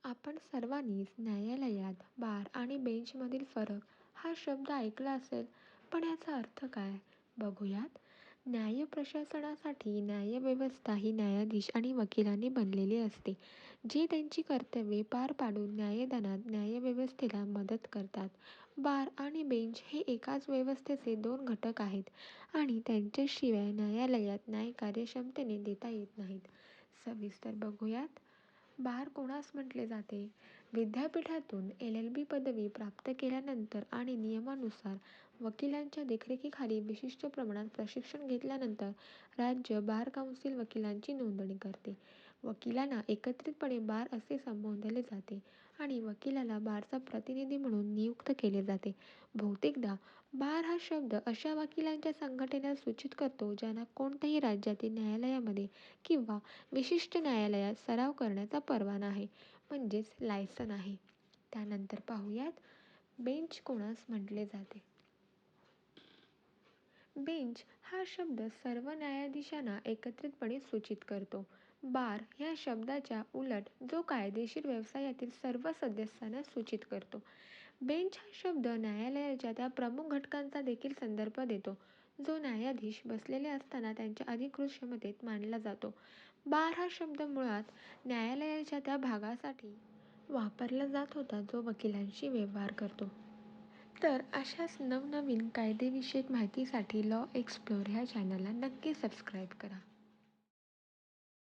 आपण सर्वांनीच न्यायालयात, बार आणि बेंचमधील फरक हा शब्द ऐकला असेल, पण याचा अर्थ काय? बघूयात. न्यायप्रशासनासाठी न्यायव्यवस्था ही न्यायाधीश आणि वकिलांनी बनलेली असते, जी त्यांची कर्तव्ये पार पाडून न्यायदानात न्यायव्यवस्थेला मदत करतात. बार आणि बेंच हे एकाच व्यवस्थेचे दोन घटक आहेत आणि त्यांच्याशिवाय न्यायालयात न्याय कार्यक्षमतेने देता येत नाहीत. सविस्तर बघूयात. बार कोणास म्हटले जाते? विद्यापीठातून LLB पदवी प्राप्त केल्यानंतर आणि नियमानुसार वकिलांच्या देखरेखीखाली विशिष्ट प्रमाणात प्रशिक्षण घेतल्यानंतर राज्य बार काउन्सिल वकिलांची नोंदणी करते. वकिलांना एकत्रितपणे बार असे संबोधले जाते आणि वकिलाला बारचा प्रतिनिधी म्हणून नियुक्त केले जाते. बहुतेकदा बार हा शब्द अशा वकिलांच्या संघटनेला सूचित करतो ज्यांना कोणत्याही राज्यातील न्यायालयामध्ये किंवा विशिष्ट न्यायालयात सराव करण्याचा परवाना आहे, म्हणजेच लायसन आहे. त्यानंतर पाहूयात बेंच कोणास म्हटले जाते. बेंच हा शब्द सर्व न्यायाधीशांना एकत्रितपणे सूचित करतो. बार या शब्दाच्या उलट जो कायदेशीर व्यवसायातील सर्व सदस्यांना सूचित करतो. बेंच हा शब्द न्यायालयाच्या त्या प्रमुख घटकांचा देखील संदर्भ देतो, जो न्यायाधीश बसलेले असताना त्यांच्या अधिकृत क्षमतेत मांडला जातो. बार हा शब्द मुळात न्यायालयाच्या त्या भागासाठी वापरला जात होता जो वकिलांशी व्यवहार करतो. तर अशाच नवनवीन कायदेविषयक माहितीसाठी लॉ एक्सप्लोर ह्या चॅनलला नक्की सबस्क्राईब करा.